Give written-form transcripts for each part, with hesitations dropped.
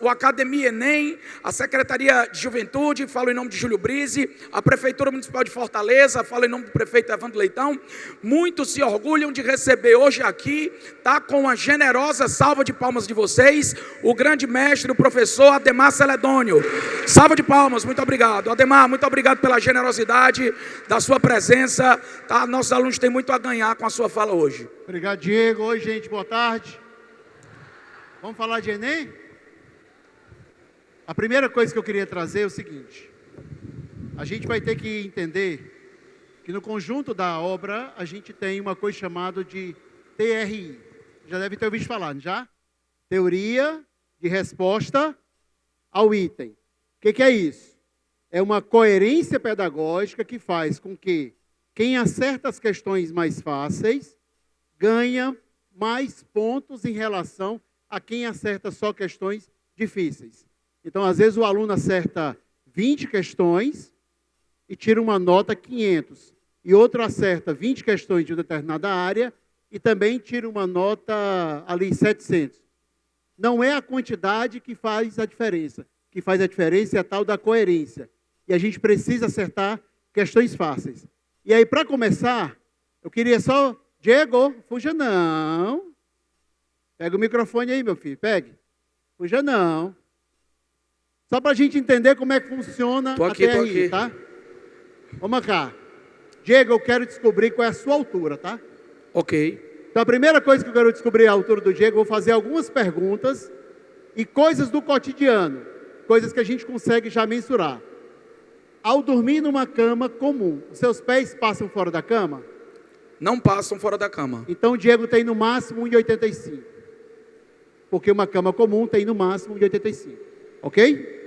o Academia Enem, a Secretaria de Juventude, falo em nome de Júlio Brise, a Prefeitura Municipal de Fortaleza, falo em nome do prefeito Evandro Leitão, muitos se orgulham de receber hoje aqui, tá, com a generosa salva de palmas de vocês, o grande mestre, o professor Ademar Celedônio. Salva de palmas, muito obrigado. Ademar, muito obrigado pela generosidade da sua presença, tá? Nossos alunos têm muito a ganhar com a sua fala hoje. Obrigado, Diego. Oi, gente, boa tarde. Vamos falar de Enem? A primeira coisa que eu queria trazer é o seguinte: a gente vai ter que entender que no conjunto da obra a gente tem uma coisa chamada de TRI. Já deve ter ouvido falar, já? Teoria de resposta ao item. O que é isso? É uma coerência pedagógica que faz com que quem acerta as questões mais fáceis ganha mais pontos em relação a quem acerta só questões difíceis. Então, às vezes, o aluno acerta 20 questões e tira uma nota 500. E outro acerta 20 questões de uma determinada área e também tira uma nota ali 700. Não é a quantidade que faz a diferença. O que faz a diferença é a tal da coerência. E a gente precisa acertar questões fáceis. E aí, para começar, eu queria só... Diego, fuja não. Pega o microfone aí, meu filho, pegue. Fuja não. Só para a gente entender como é que funciona a TRI, tá? Vamos cá. Diego, eu quero descobrir qual é a sua altura, tá? Ok. Então, a primeira coisa que eu quero descobrir é a altura do Diego, eu vou fazer algumas perguntas e coisas do cotidiano, coisas que a gente consegue já mensurar. Ao dormir numa cama comum, os seus pés passam fora da cama? Não passam fora da cama. Então, o Diego tem no máximo 1,85. Porque uma cama comum tem no máximo 1,85. Ok?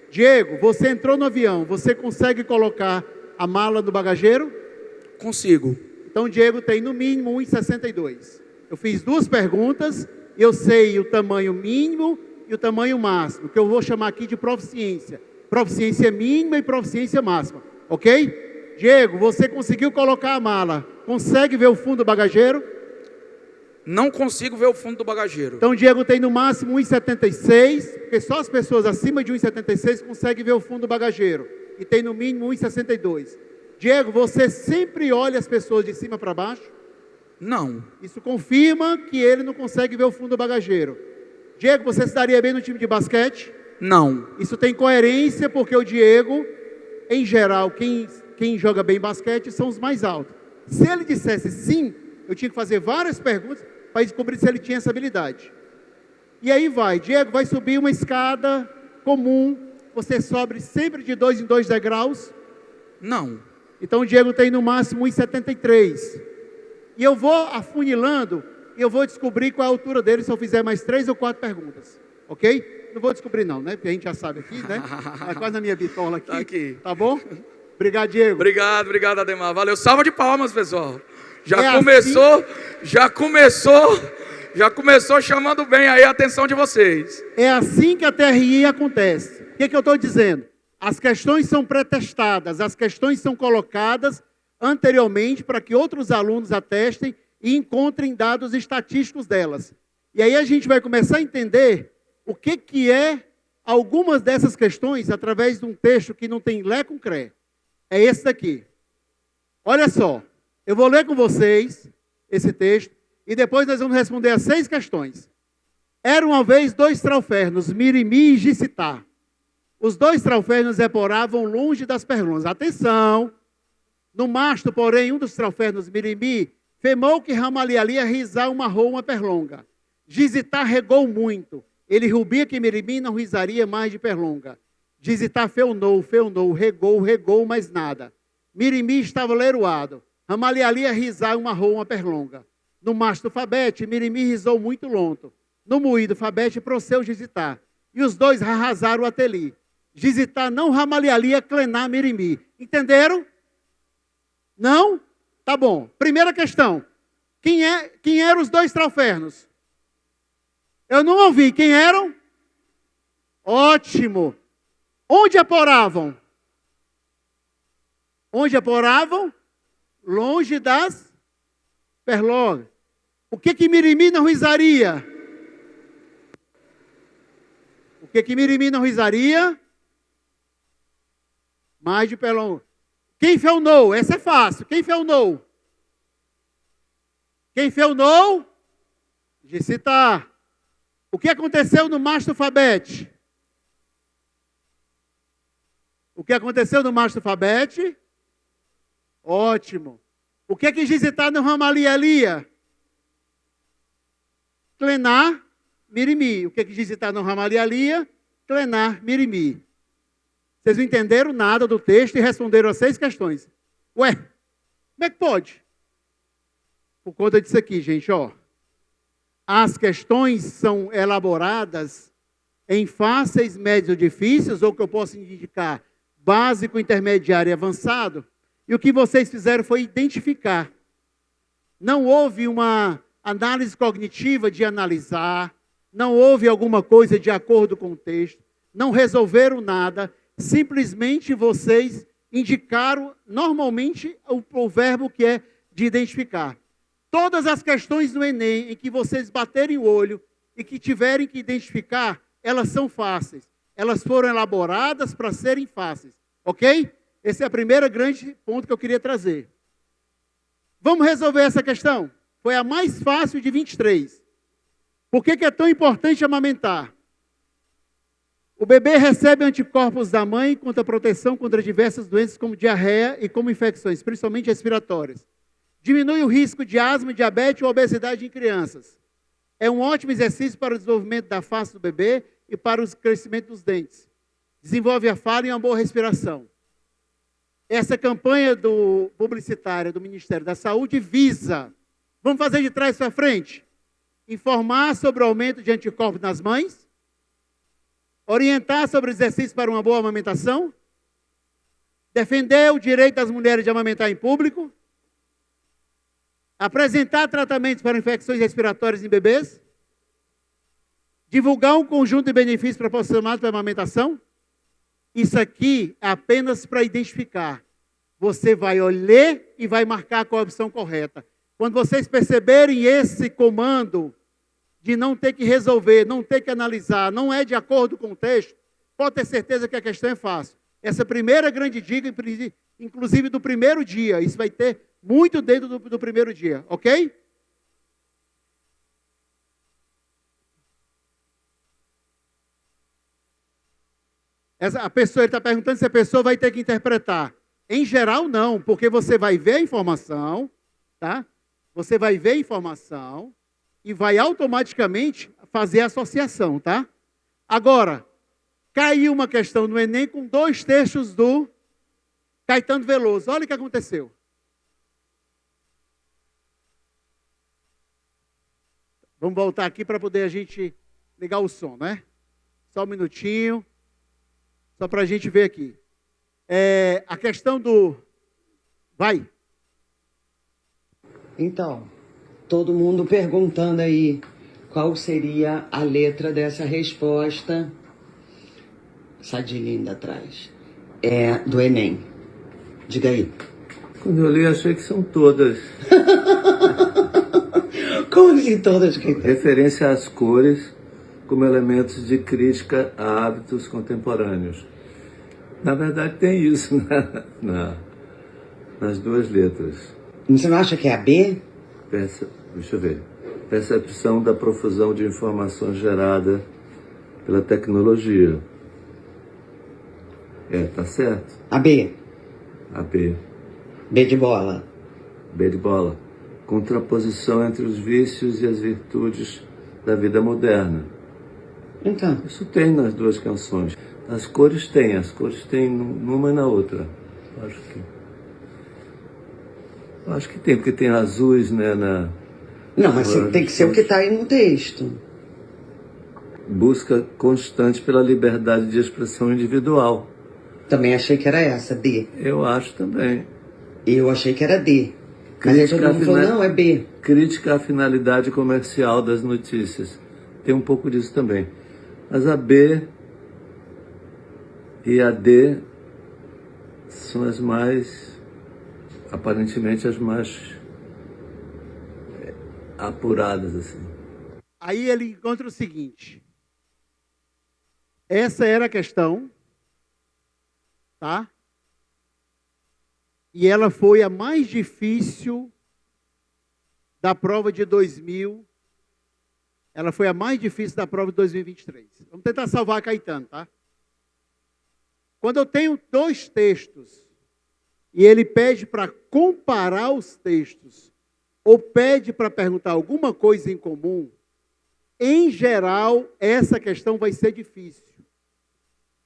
Diego, você entrou no avião, você consegue colocar a mala no bagageiro? Consigo. Então, o Diego tem no mínimo 1,62. Eu fiz duas perguntas, eu sei o tamanho mínimo e o tamanho máximo, que eu vou chamar aqui de proficiência. Proficiência mínima e proficiência máxima. Ok? Diego, você conseguiu colocar a mala. Consegue ver o fundo do bagageiro? Não consigo ver o fundo do bagageiro. Então, o Diego tem no máximo 1,76, porque só as pessoas acima de 1,76 conseguem ver o fundo do bagageiro. E tem no mínimo 1,62. Diego, você sempre olha as pessoas de cima para baixo? Não. Isso confirma que ele não consegue ver o fundo do bagageiro. Diego, você se daria bem no time de basquete? Não. Isso tem coerência, porque o Diego, em geral, quem joga bem basquete são os mais altos. Se ele dissesse sim, eu tinha que fazer várias perguntas para descobrir se ele tinha essa habilidade. E aí vai, Diego vai subir uma escada comum, você sobe sempre de 2 em 2 degraus? Não. Então o Diego tem no máximo 1,73. E eu vou afunilando e eu vou descobrir qual é a altura dele se eu fizer mais 3 ou 4 perguntas. Ok? Não vou descobrir não, né? Porque a gente já sabe aqui, né? Tá quase na minha bitola aqui. Tá aqui. Tá bom? Obrigado, Diego. Obrigado, Ademar. Valeu. Salva de palmas, pessoal. Já começou chamando bem aí a atenção de vocês. É assim que a TRI acontece. O que eu estou dizendo? As questões são pré-testadas, as questões são colocadas anteriormente para que outros alunos atestem e encontrem dados estatísticos delas. E aí a gente vai começar a entender o que é algumas dessas questões através de um texto que não tem lé com cré. É esse daqui. Olha só, eu vou ler com vocês esse texto e depois nós vamos responder as 6 questões. Era uma vez 2 traufernos, Mirimi e Gicitá. Os 2 traufernos reporavam longe das perlongas. Atenção! No mastro, porém, um dos traufernos, Mirimi, femou que Ramalialia risar uma roa, uma perlonga. Gizitá regou muito. Ele rubia que Mirimi não risaria mais de perlonga. Gizitá feunou, regou, mas nada. Mirimi estava leroado. Ramalialia risar uma roa, uma perlonga. No mastro Fabete, Mirimi risou muito lonto. No moído Fabete, prosseguiu Gizitá. E os 2 arrasaram o ateli. Gizitá não Ramalialia clenar Mirimi. Entenderam? Não? Tá bom. Primeira questão. Quem eram os 2 traufernos? Eu não ouvi. Quem eram? Ótimo. Onde aporavam? Onde aporavam? Longe das perlongas. O que Mirimi não risaria? O que Mirimi não risaria? Mais de Pelon. Quem fez o no? Essa é fácil. Quem fez o no? Quem fez o no? Gicita. O que aconteceu no Mastro Fabete? O que aconteceu no Mastro Fabete? Ótimo. O que Gicita no Ramalia Lia? Clenar, Mirimi. O que Gicita no Ramalia Lia? Clenar, Mirimi. Vocês não entenderam nada do texto e responderam as 6 questões. Ué, como é que pode? Por conta disso aqui, gente, ó. As questões são elaboradas em fáceis, médios ou difíceis, ou que eu posso indicar básico, intermediário e avançado. E o que vocês fizeram foi identificar. Não houve uma análise cognitiva de analisar, não houve alguma coisa de acordo com o texto, não resolveram nada. Simplesmente vocês indicaram normalmente o verbo que é de identificar. Todas as questões do Enem em que vocês baterem o olho e que tiverem que identificar, elas são fáceis. Elas foram elaboradas para serem fáceis. Ok? Esse é o primeiro grande ponto que eu queria trazer. Vamos resolver essa questão? Foi a mais fácil de 23. Por que é tão importante amamentar? O bebê recebe anticorpos da mãe contra proteção contra diversas doenças como diarreia e como infecções, principalmente respiratórias. Diminui o risco de asma, diabetes ou obesidade em crianças. É um ótimo exercício para o desenvolvimento da face do bebê e para o crescimento dos dentes. Desenvolve a fala e uma boa respiração. Essa campanha publicitária do Ministério da Saúde visa, vamos fazer de trás para frente, informar sobre o aumento de anticorpos nas mães, orientar sobre o exercício para uma boa amamentação, defender o direito das mulheres de amamentar em público, apresentar tratamentos para infecções respiratórias em bebês, divulgar um conjunto de benefícios proporcionados para a amamentação. Isso aqui é apenas para identificar. Você vai olhar e vai marcar qual a opção correta. Quando vocês perceberem esse comando de não ter que resolver, não ter que analisar, não é de acordo com o texto, pode ter certeza que a questão é fácil. Essa primeira grande dica, inclusive do primeiro dia, isso vai ter muito dentro do primeiro dia, ok? A pessoa, ele está perguntando se a pessoa vai ter que interpretar. Em geral, não, porque você vai ver a informação, tá? Você vai ver a informação e vai automaticamente fazer a associação, tá? Agora, caiu uma questão no Enem com 2 textos do Caetano Veloso. Olha o que aconteceu. Vamos voltar aqui para poder a gente ligar o som, né? Só um minutinho. Só para a gente ver aqui. A questão do... Vai. Então, todo mundo perguntando aí qual seria a letra dessa resposta. Sadinha atrás. Do Enem. Diga aí. Quando eu li, achei que são todas. Como assim todas? Referência às cores como elementos de crítica a hábitos contemporâneos. Na verdade, tem isso nas 2 letras. Você não acha que é a B? Deixa eu ver. Percepção da profusão de informações gerada pela tecnologia. Tá certo. A B. A B. B de bola. B de bola. Contraposição entre os vícios e as virtudes da vida moderna. Então. Isso tem nas 2 canções. As cores tem numa e na outra. Acho que tem, porque tem azuis, né? Não, mas tem que ser o que está aí no texto. Busca constante pela liberdade de expressão individual. Também achei que era essa, D. Eu acho também. Eu achei que era D. Mas aí todo mundo falou, não, é B. Crítica à finalidade comercial das notícias. Tem um pouco disso também. Mas a B e a D são as mais, aparentemente, as mais apuradas, assim. Aí ele encontra o seguinte. Essa era a questão, tá? E ela foi a mais difícil da prova de 2000. Ela foi a mais difícil da prova de 2023. Vamos tentar salvar a Caetano, tá? Quando eu tenho 2 textos e ele pede para comparar os textos ou pede para perguntar alguma coisa em comum, em geral, essa questão vai ser difícil.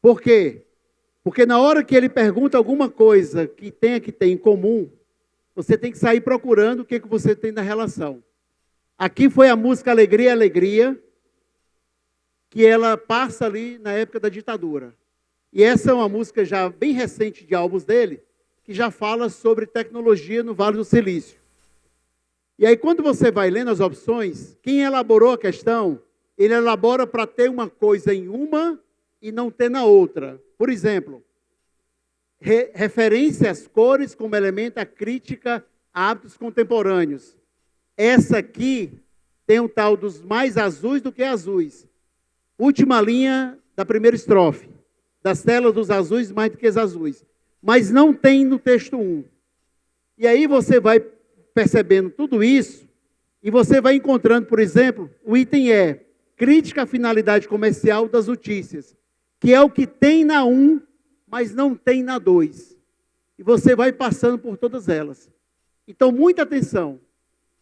Por quê? Porque na hora que ele pergunta alguma coisa que tenha que ter em comum, você tem que sair procurando o que você tem na relação. Aqui foi a música Alegria, Alegria, que ela passa ali na época da ditadura. E essa é uma música já bem recente de álbuns dele, que já fala sobre tecnologia no Vale do Silício. E aí quando você vai lendo as opções, quem elaborou a questão, ele elabora para ter uma coisa em uma e não ter na outra. Por exemplo, referência às cores como elemento à crítica a hábitos contemporâneos. Essa aqui tem um tal dos mais azuis do que azuis. Última linha da primeira estrofe. Das telas dos azuis mais do que os azuis. Mas não tem no texto 1. E aí você vai percebendo tudo isso e você vai encontrando, por exemplo, o item crítica à finalidade comercial das notícias, que é o que tem na 1, mas não tem na 2. E você vai passando por todas elas. Então, muita atenção.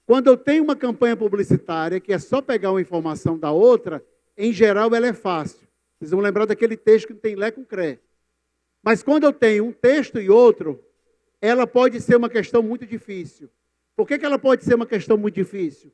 Quando eu tenho uma campanha publicitária, que é só pegar uma informação da outra, em geral ela é fácil. Vocês vão lembrar daquele texto que não tem lé com cré. Mas quando eu tenho um texto e outro, ela pode ser uma questão muito difícil. Por que ela pode ser uma questão muito difícil?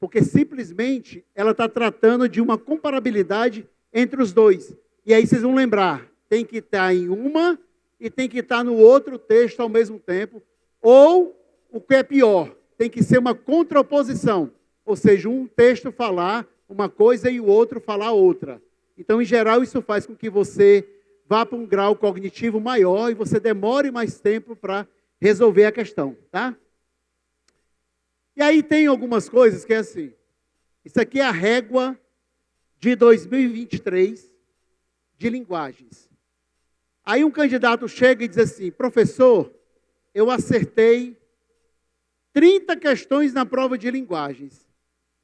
Porque simplesmente ela está tratando de uma comparabilidade entre os dois. E aí vocês vão lembrar, tem que estar em uma e tem que estar no outro texto ao mesmo tempo. Ou, o que é pior, tem que ser uma contraposição. Ou seja, um texto falar uma coisa e o outro falar outra. Então, em geral, isso faz com que você vá para um grau cognitivo maior e você demore mais tempo para resolver a questão, tá? E aí tem algumas coisas que é assim. Isso aqui é a régua de 2023 de linguagens. Aí um candidato chega e diz assim, professor, eu acertei 30 questões na prova de linguagens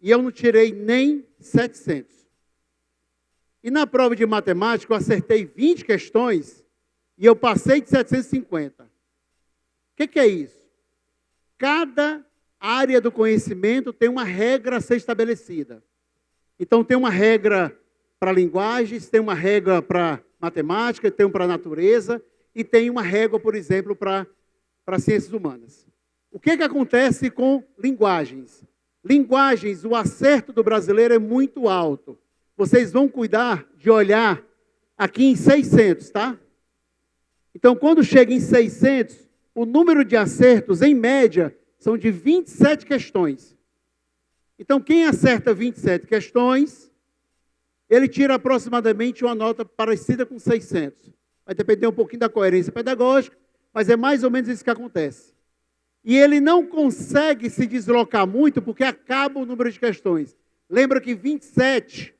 e eu não tirei nem 700. E na prova de matemática eu acertei 20 questões e eu passei de 750. O que é isso? Cada área do conhecimento tem uma regra a ser estabelecida. Então tem uma regra para linguagens, tem uma regra para matemática, tem uma para natureza e tem uma regra, por exemplo, para ciências humanas. O que acontece com linguagens? Linguagens, o acerto do brasileiro é muito alto. Vocês vão cuidar de olhar aqui em 600, tá? Então, quando chega em 600, o número de acertos, em média, são de 27 questões. Então, quem acerta 27 questões, ele tira aproximadamente uma nota parecida com 600. Vai depender um pouquinho da coerência pedagógica, mas é mais ou menos isso que acontece. E ele não consegue se deslocar muito, porque acaba o número de questões. Lembra que 27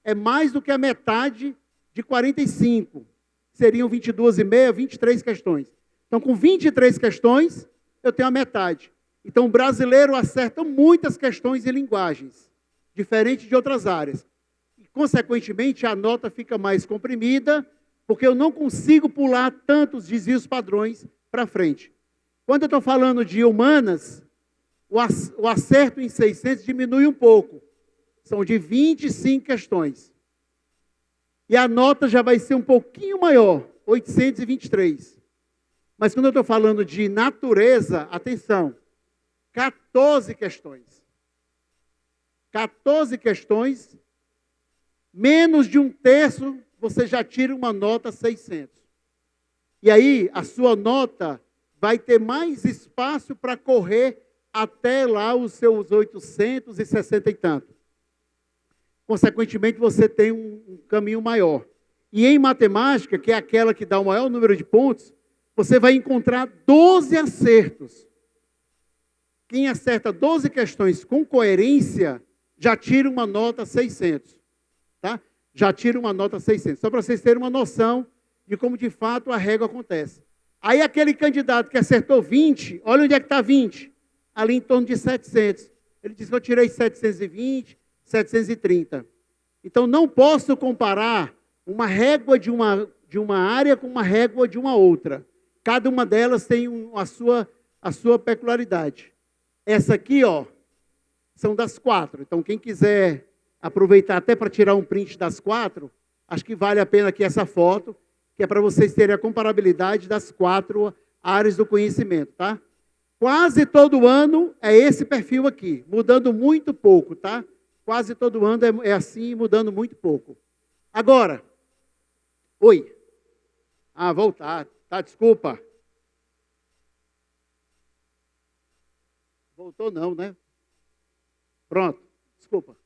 é mais do que a metade de 45. Seriam 22,5, 23 questões. Então, com 23 questões, eu tenho a metade. Então, o brasileiro acerta muitas questões em linguagens, diferente de outras áreas. E, consequentemente, a nota fica mais comprimida, porque eu não consigo pular tantos desvios padrões para frente. Quando eu estou falando de humanas, o acerto em 600 diminui um pouco. São de 25 questões. E a nota já vai ser um pouquinho maior, 823. Mas quando eu estou falando de natureza, atenção, 14 questões. 14 questões, menos de um terço, você já tira uma nota 600. E aí, a sua nota vai ter mais espaço para correr até lá os seus 860 e tanto. Consequentemente, você tem um caminho maior. E em matemática, que é aquela que dá o maior número de pontos, você vai encontrar 12 acertos. Quem acerta 12 questões com coerência, já tira uma nota 600. Tá? já tira uma nota 600. Só para vocês terem uma noção de como de fato a régua acontece. Aí aquele candidato que acertou 20, olha onde é que está 20. Ali em torno de 700. Ele disse que eu tirei 720, 730. Então não posso comparar uma régua de uma área com uma régua de uma outra. Cada uma delas tem a sua peculiaridade. Essa aqui, ó, são das 4. Então quem quiser aproveitar até para tirar um print das 4, acho que vale a pena aqui essa foto, que é para vocês terem a comparabilidade das 4 áreas do conhecimento, tá? Quase todo ano é esse perfil aqui, mudando muito pouco, tá? Quase todo ano é assim, mudando muito pouco. Agora, oi. Voltar, tá, desculpa. Voltou não, né? Pronto, desculpa.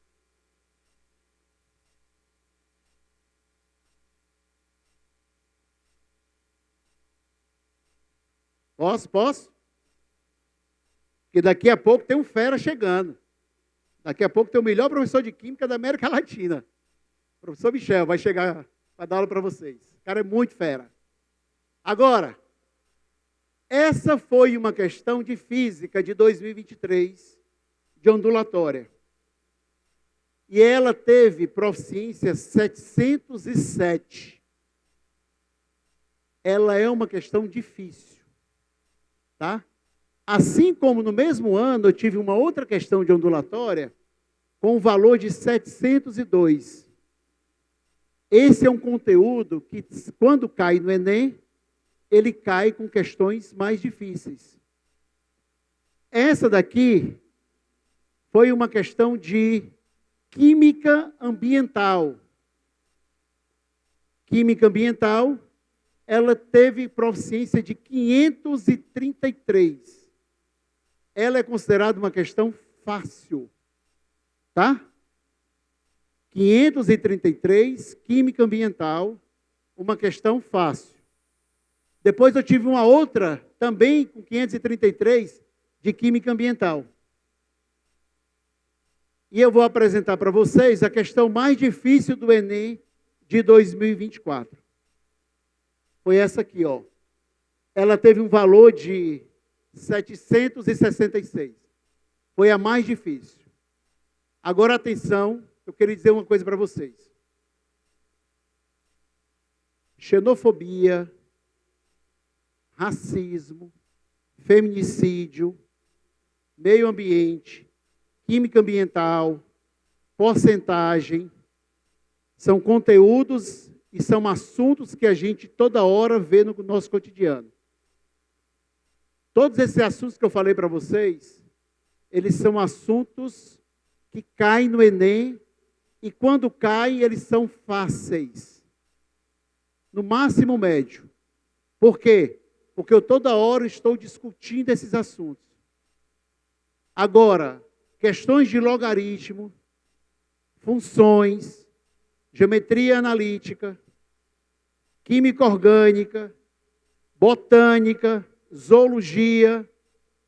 Posso? Porque daqui a pouco tem um fera chegando. Daqui a pouco tem o melhor professor de Química da América Latina. O professor Michel vai chegar para dar aula para vocês. O cara é muito fera. Agora, essa foi uma questão de física de 2023, de ondulatória. E ela teve proficiência 707. Ela é uma questão difícil. Tá? Assim como no mesmo ano eu tive uma outra questão de ondulatória com o valor de 702. Esse é um conteúdo que, quando cai no Enem, ele cai com questões mais difíceis. Essa daqui foi uma questão de química ambiental. Química ambiental, ela teve proficiência de 533. Ela é considerada uma questão fácil, tá? 533, química ambiental, uma questão fácil. Depois eu tive uma outra, também com 533, de química ambiental. E eu vou apresentar para vocês a questão mais difícil do Enem de 2024. Foi essa aqui, ó. Ela teve um valor de 766. Foi a mais difícil. Agora, atenção, eu queria dizer uma coisa para vocês. Xenofobia, racismo, feminicídio, meio ambiente, química ambiental, porcentagem, são conteúdos e são assuntos que a gente toda hora vê no nosso cotidiano. Todos esses assuntos que eu falei para vocês, eles são assuntos que caem no Enem e quando caem, eles são fáceis. No máximo médio. Por quê? Porque eu toda hora estou discutindo esses assuntos. Agora, questões de logaritmo, funções, geometria analítica, química orgânica, botânica, zoologia,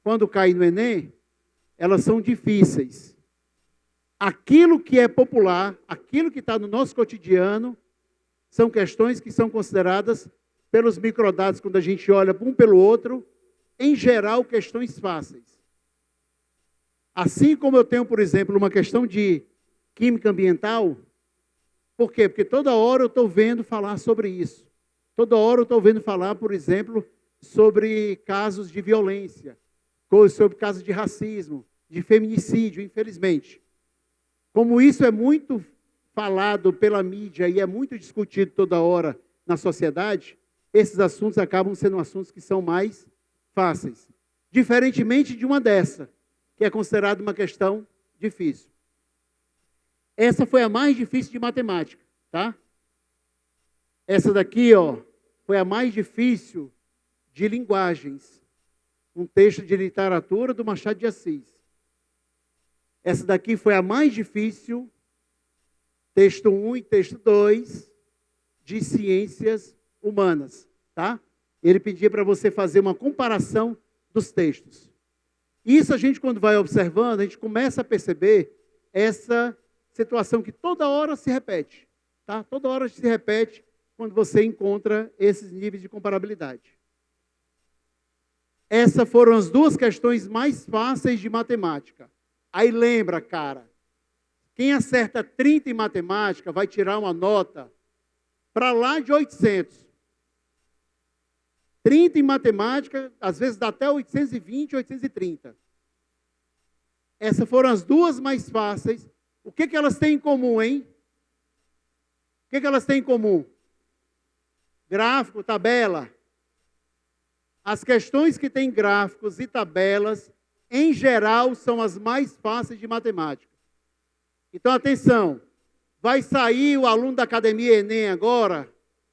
quando cai no Enem, elas são difíceis. Aquilo que é popular, aquilo que está no nosso cotidiano, são questões que são consideradas pelos microdados, quando a gente olha um pelo outro, em geral, questões fáceis. Assim como eu tenho, por exemplo, uma questão de química ambiental, por quê? Porque toda hora eu estou vendo falar sobre isso. Toda hora eu estou vendo falar, por exemplo, sobre casos de violência, sobre casos de racismo, de feminicídio, infelizmente. Como isso é muito falado pela mídia e é muito discutido toda hora na sociedade, esses assuntos acabam sendo assuntos que são mais fáceis. Diferentemente de uma dessa, que é considerada uma questão difícil. Essa foi a mais difícil de matemática, tá? Essa daqui, ó, foi a mais difícil de linguagens. Um texto de literatura do Machado de Assis. Essa daqui foi a mais difícil, texto 1 e texto 2, de ciências humanas, tá? Ele pedia para você fazer uma comparação dos textos. Isso a gente, quando vai observando, a gente começa a perceber essa situação que toda hora se repete. Tá? Toda hora se repete quando você encontra esses níveis de comparabilidade. Essas foram as duas questões mais fáceis de matemática. Aí lembra, cara, quem acerta 30 em matemática vai tirar uma nota para lá de 800. 30 em matemática, às vezes dá até 820, 830. Essas foram as duas mais fáceis. O que elas têm em comum, hein? O que elas têm em comum? Gráfico, tabela. As questões que têm gráficos e tabelas, em geral, são as mais fáceis de matemática. Então, atenção. Vai sair o aluno da Academia Enem agora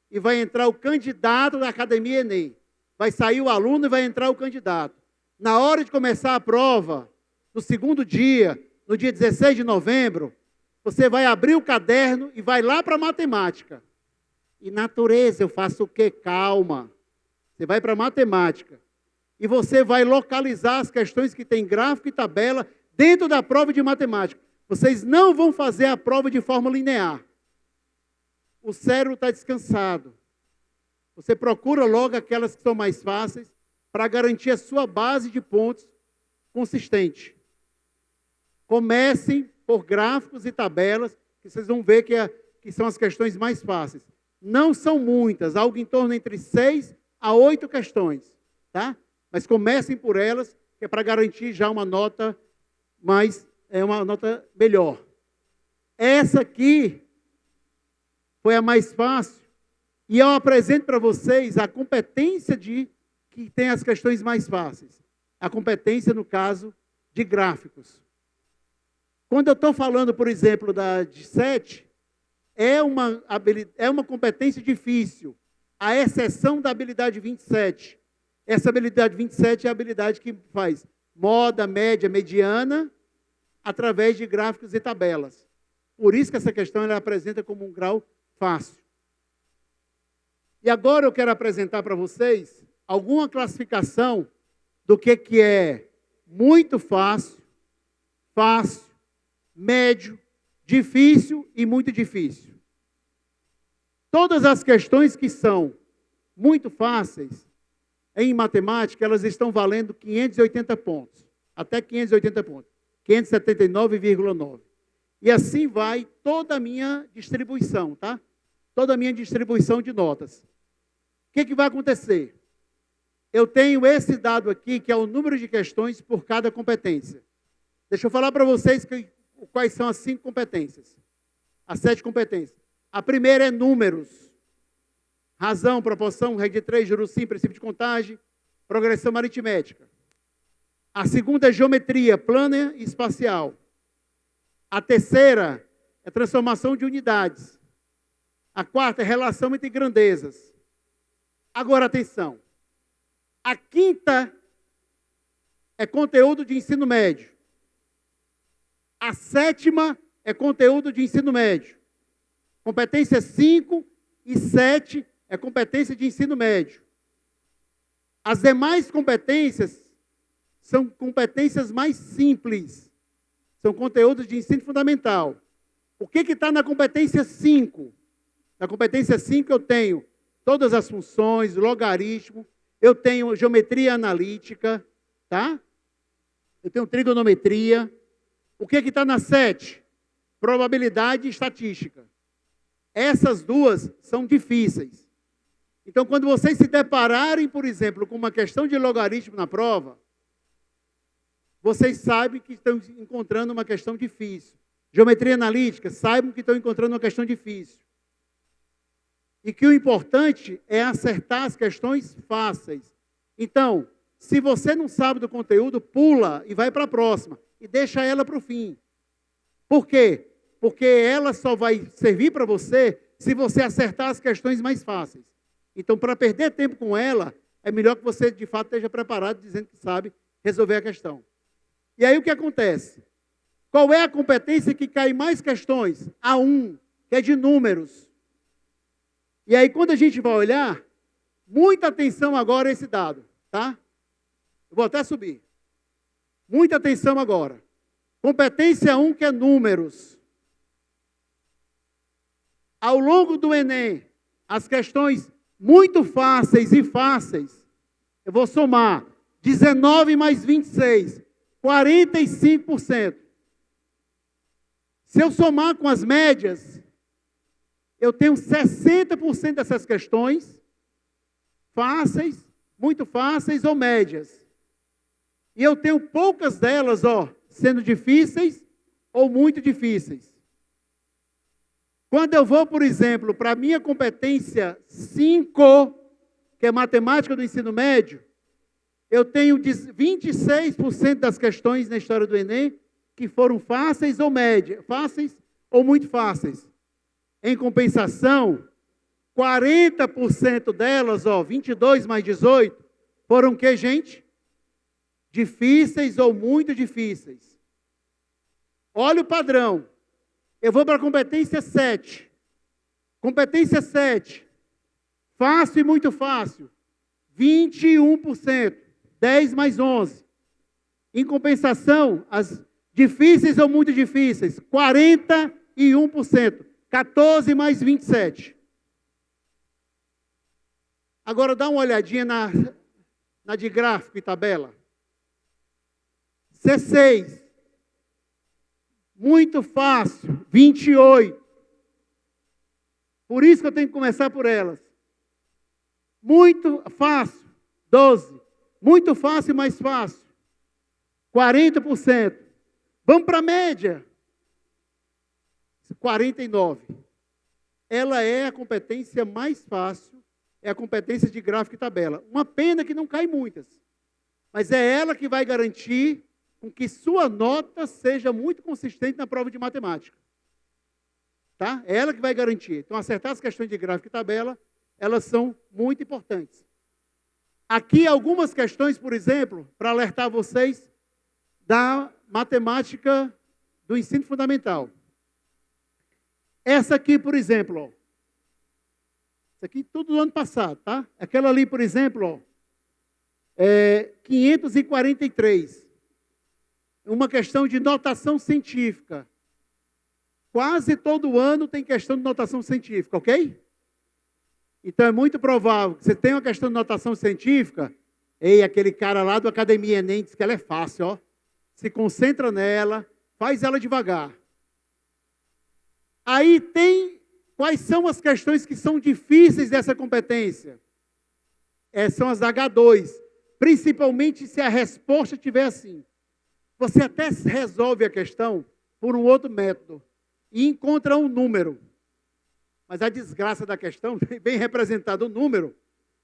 e vai entrar o candidato da Academia Enem. Vai sair o aluno e vai entrar o candidato. Na hora de começar a prova, no segundo dia, no dia 16 de novembro, você vai abrir o caderno e vai lá para a matemática. E natureza, eu faço o quê? Calma. Você vai para a matemática. E você vai localizar as questões que tem gráfico e tabela dentro da prova de matemática. Vocês não vão fazer a prova de forma linear. O cérebro está descansado. Você procura logo aquelas que são mais fáceis para garantir a sua base de pontos consistente. Comecem por gráficos e tabelas, que vocês vão ver que são as questões mais fáceis. Não são muitas, algo em torno entre 6 a 8 questões, tá? Mas comecem por elas, que é para garantir já uma nota uma nota melhor. Essa aqui foi a mais fácil, e eu apresento para vocês a competência que tem as questões mais fáceis. A competência, no caso, de gráficos. Quando eu estou falando, por exemplo, de 7, é uma competência difícil, a exceção da habilidade 27. Essa habilidade 27 é a habilidade que faz moda, média, mediana, através de gráficos e tabelas. Por isso que essa questão ela apresenta como um grau fácil. E agora eu quero apresentar para vocês alguma classificação do que é muito fácil, médio, difícil e muito difícil. Todas as questões que são muito fáceis, em matemática, elas estão valendo 580 pontos. Até 580 pontos. 579,9. E assim vai toda a minha distribuição, tá? Toda a minha distribuição de notas. O que vai acontecer? Eu tenho esse dado aqui, que é o número de questões por cada competência. Deixa eu falar para vocês quais são as 5 competências. As 7 competências. A primeira é números. Razão, proporção, regra de 3, juro sim, princípio de contagem, progressão aritmética. A segunda é geometria plana e espacial. A terceira é transformação de unidades. A quarta é relação entre grandezas. Agora, atenção. A quinta é conteúdo de ensino médio. A sétima é conteúdo de ensino médio. Competência 5 e 7 é competência de ensino médio. As demais competências são competências mais simples. São conteúdos de ensino fundamental. O que está na competência 5? Na competência 5 eu tenho todas as funções, logaritmo, eu tenho geometria analítica, tá? Eu tenho trigonometria. O que está na 7? Probabilidade e estatística. Essas duas são difíceis. Então, quando vocês se depararem, por exemplo, com uma questão de logaritmo na prova, vocês sabem que estão encontrando uma questão difícil. Geometria analítica, saibam que estão encontrando uma questão difícil. E que o importante é acertar as questões fáceis. Então, se você não sabe do conteúdo, pula e vai para a próxima. E deixa ela para o fim. Por quê? Porque ela só vai servir para você se você acertar as questões mais fáceis. Então, para perder tempo com ela, é melhor que você, de fato, esteja preparado, dizendo que sabe resolver a questão. E aí, o que acontece? Qual é a competência que cai mais questões? A 1, que é de números. E aí, quando a gente vai olhar, muita atenção agora a esse dado, tá? Eu vou até subir. Muita atenção agora. Competência 1, que é números. Ao longo do Enem, as questões muito fáceis e fáceis, eu vou somar 19 mais 26, 45%. Se eu somar com as médias, eu tenho 60% dessas questões fáceis, muito fáceis ou médias. E eu tenho poucas delas, sendo difíceis ou muito difíceis. Quando eu vou, por exemplo, para a minha competência 5, que é matemática do ensino médio, eu tenho 26% das questões na história do Enem que foram fáceis ou médias, fáceis ou muito fáceis. Em compensação, 40% delas, 22 mais 18, foram o que, gente? Difíceis ou muito difíceis. Olha o padrão. Eu vou para a competência 7. Competência 7. Fácil e muito fácil. 21%. 10 mais 11. Em compensação, as difíceis ou muito difíceis, 41%. 14 mais 27. Agora dá uma olhadinha na de gráfico e tabela. C6. Muito fácil, 28. Por isso que eu tenho que começar por elas. Muito fácil, 12. Muito fácil e mais fácil, 40%. Vamos para a média, 49. Ela é a competência mais fácil, é a competência de gráfico e tabela. Uma pena que não cai muitas, mas é ela que vai garantir com que sua nota seja muito consistente na prova de matemática. Tá? É ela que vai garantir. Então, acertar as questões de gráfico e tabela, elas são muito importantes. Aqui algumas questões, por exemplo, para alertar vocês da matemática do ensino fundamental. Essa aqui, por exemplo, isso aqui tudo do ano passado, tá? Aquela ali, por exemplo, 543. Uma questão de notação científica. Quase todo ano tem questão de notação científica, ok? Então é muito provável que você tenha uma questão de notação científica, aquele cara lá do Academia Enem diz que ela é fácil, se concentra nela, faz ela devagar. Aí tem quais são as questões que são difíceis dessa competência? São as H2, principalmente se a resposta estiver assim. Você até resolve a questão por um outro método e encontra um número. Mas a desgraça da questão vem representado o número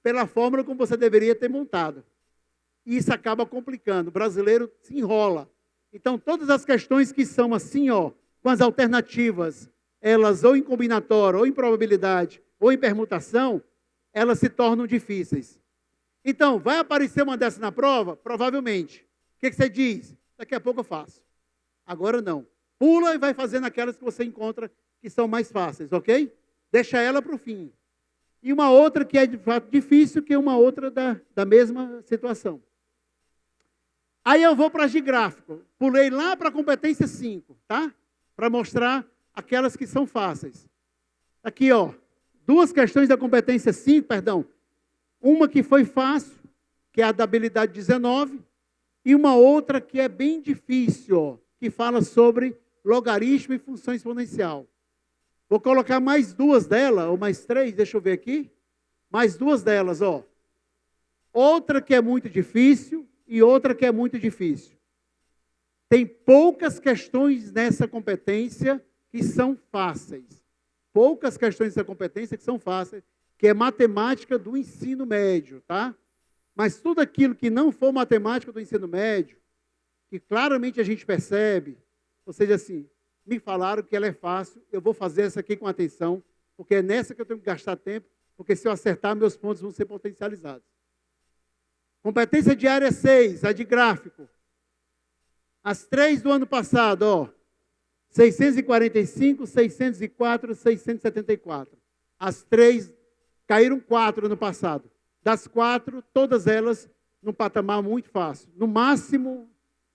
pela fórmula como você deveria ter montado. E isso acaba complicando. O brasileiro se enrola. Então, todas as questões que são assim, com as alternativas, elas ou em combinatória, ou em probabilidade, ou em permutação, elas se tornam difíceis. Então, vai aparecer uma dessas na prova? Provavelmente. O que você diz? Daqui a pouco eu faço. Agora não. Pula e vai fazendo aquelas que você encontra que são mais fáceis, ok? Deixa ela para o fim. E uma outra que é de fato difícil, que é uma outra da mesma situação. Aí eu vou para as de gráfico. Pulei lá para a competência 5, tá? Para mostrar aquelas que são fáceis. Aqui, duas questões da competência 5, Uma que foi fácil, que é a da habilidade 19, e uma outra que é bem difícil, que fala sobre logaritmo e função exponencial. Vou colocar mais duas delas, ou mais três, deixa eu ver aqui. Mais duas delas, Outra que é muito difícil e outra que é muito difícil. Tem poucas questões nessa competência que são fáceis. Poucas questões nessa competência que são fáceis, que é matemática do ensino médio, tá? Mas tudo aquilo que não for matemática do ensino médio, que claramente a gente percebe, ou seja, assim, me falaram que ela é fácil, eu vou fazer essa aqui com atenção, porque é nessa que eu tenho que gastar tempo, porque se eu acertar, meus pontos vão ser potencializados. Competência de área 6, a de gráfico. As três do ano passado, 645, 604, 674. As três caíram 4 no passado. Das 4, todas elas num patamar muito fácil. No máximo,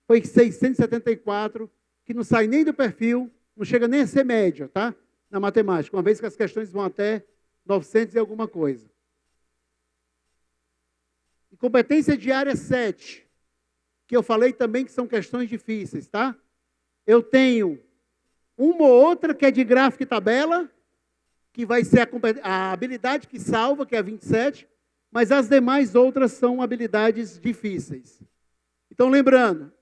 foi 674, que não sai nem do perfil, não chega nem a ser média, tá? na matemática, uma vez que as questões vão até 900 e alguma coisa. E competência de área 7, que eu falei também que são questões difíceis, tá? Eu tenho uma ou outra que é de gráfico e tabela, que vai ser a habilidade que salva, que é a 27, mas as demais outras são habilidades difíceis. Então, lembrando,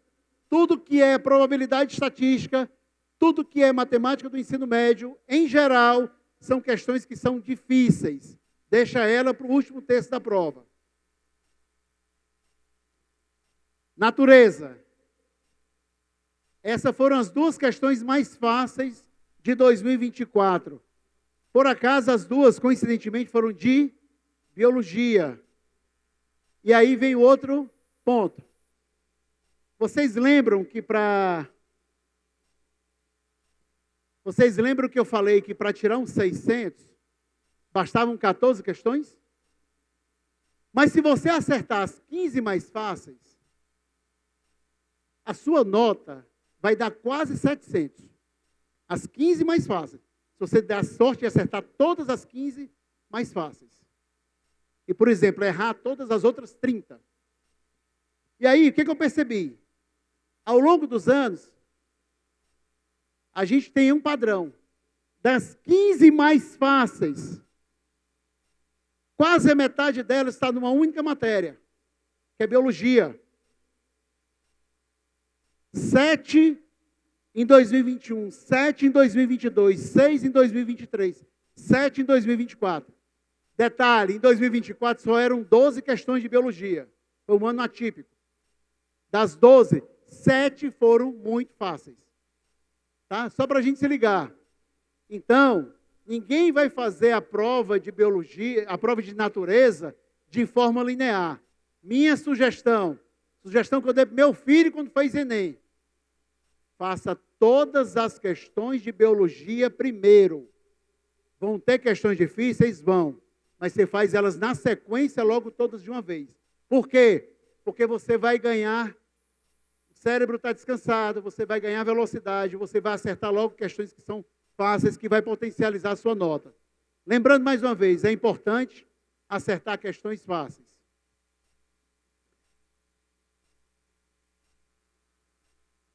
tudo que é probabilidade estatística, tudo que é matemática do ensino médio, em geral, são questões que são difíceis. Deixa ela para o último texto da prova. Natureza. Essas foram as duas questões mais fáceis de 2024. Por acaso, as duas, coincidentemente, foram de biologia. E aí vem o outro ponto. Vocês lembram que Vocês lembram que eu falei que para tirar um 600, bastavam 14 questões? Mas se você acertar as 15 mais fáceis, a sua nota vai dar quase 700. As 15 mais fáceis. Se você der a sorte de acertar todas as 15 mais fáceis. E, por exemplo, errar todas as outras 30. E aí, o que eu percebi? Ao longo dos anos, a gente tem um padrão. Das 15 mais fáceis, quase a metade delas está numa única matéria, que é biologia. 7 em 2021, 7 em 2022, 6 em 2023, 7 em 2024. Detalhe, em 2024 só eram 12 questões de biologia. Foi um ano atípico. Das 12, 7 foram muito fáceis. Tá? Só para a gente se ligar. Então, ninguém vai fazer a prova de biologia, a prova de natureza, de forma linear. Minha sugestão que eu dei para meu filho quando fez Enem. Faça todas as questões de biologia primeiro. Vão ter questões difíceis? Vão. Mas você faz elas na sequência logo todas de uma vez. Por quê? Porque você vai ganhar, o cérebro está descansado, você vai ganhar velocidade, você vai acertar logo questões que são fáceis, que vai potencializar a sua nota. Lembrando mais uma vez, é importante acertar questões fáceis.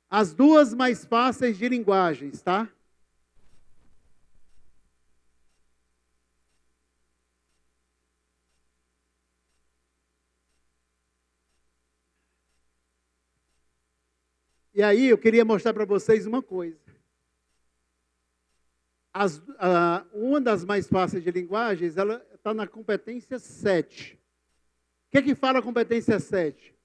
As duas mais fáceis de linguagens, tá? E aí eu queria mostrar para vocês uma coisa. Uma das mais fáceis de linguagens, ela está na competência 7. O que é que fala a competência 7?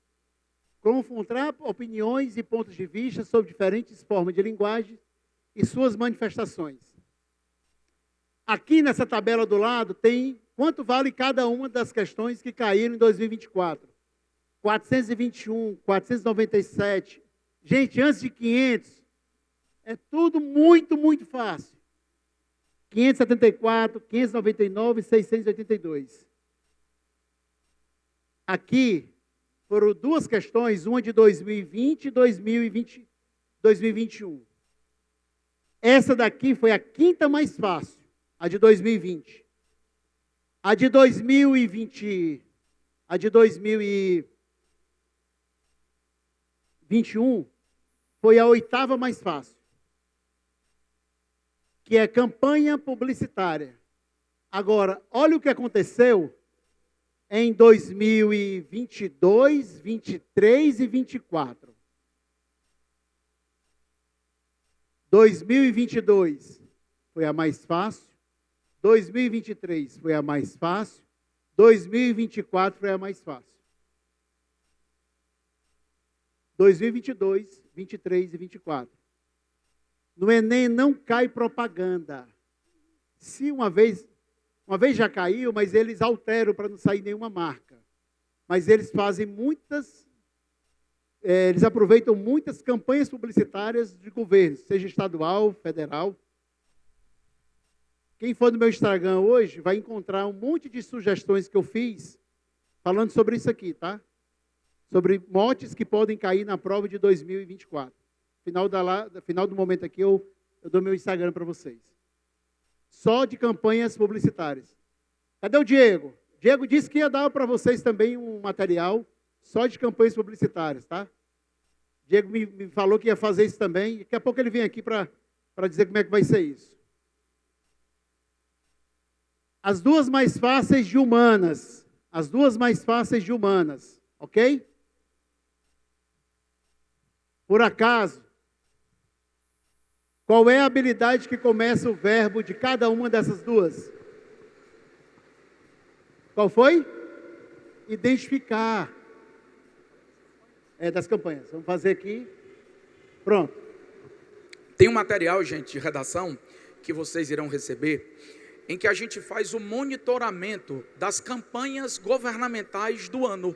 Confrontar opiniões e pontos de vista sobre diferentes formas de linguagem e suas manifestações. Aqui nessa tabela do lado tem quanto vale cada uma das questões que caíram em 2024. 421, 497. Gente, antes de 500, é tudo muito, muito fácil. 574, 599 e 682. Aqui foram duas questões, uma de 2020 e 2021. Essa daqui foi a quinta mais fácil, a de 2020. A de 2021 foi a oitava mais fácil, que é campanha publicitária. Agora, olha o que aconteceu em 2022, 23 e 24. 2022 foi a mais fácil, 2023 foi a mais fácil, 2024 foi a mais fácil. 2022, 23 e 24. No Enem não cai propaganda. Se uma vez já caiu, mas eles alteram para não sair nenhuma marca. Mas eles fazem eles aproveitam muitas campanhas publicitárias de governo, seja estadual, federal. Quem for no meu Instagram hoje vai encontrar um monte de sugestões que eu fiz falando sobre isso aqui, tá? Sobre motes que podem cair na prova de 2024. Final do momento aqui, eu dou meu Instagram para vocês. só de campanhas publicitárias. Cadê o Diego? Diego disse que ia dar para vocês também um material só de campanhas publicitárias, tá? Diego me falou que ia fazer isso também. Daqui a pouco ele vem aqui para dizer como é que vai ser isso. As duas mais fáceis de humanas. As duas mais fáceis de humanas. Ok? Por acaso, qual é a habilidade que começa o verbo de cada uma dessas duas? Qual foi? Identificar. É das campanhas. Vamos fazer aqui. Pronto. Tem um material, gente, de redação que vocês irão receber, em que a gente faz o monitoramento das campanhas governamentais do ano.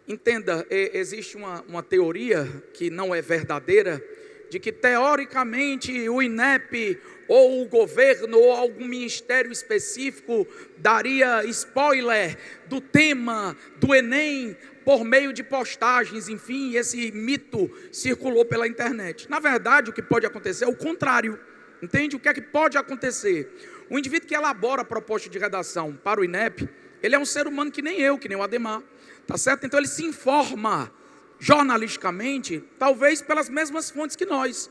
Entenda, existe uma teoria que não é verdadeira, de que teoricamente o INEP ou o governo ou algum ministério específico daria spoiler do tema do Enem por meio de postagens, enfim, esse mito circulou pela internet. Na verdade, o que pode acontecer é o contrário. Entende? O que é que pode acontecer? O indivíduo que elabora a proposta de redação para o INEP, ele é um ser humano que nem eu, que nem o Ademar, tá certo? Então ele se informa jornalisticamente, talvez pelas mesmas fontes que nós.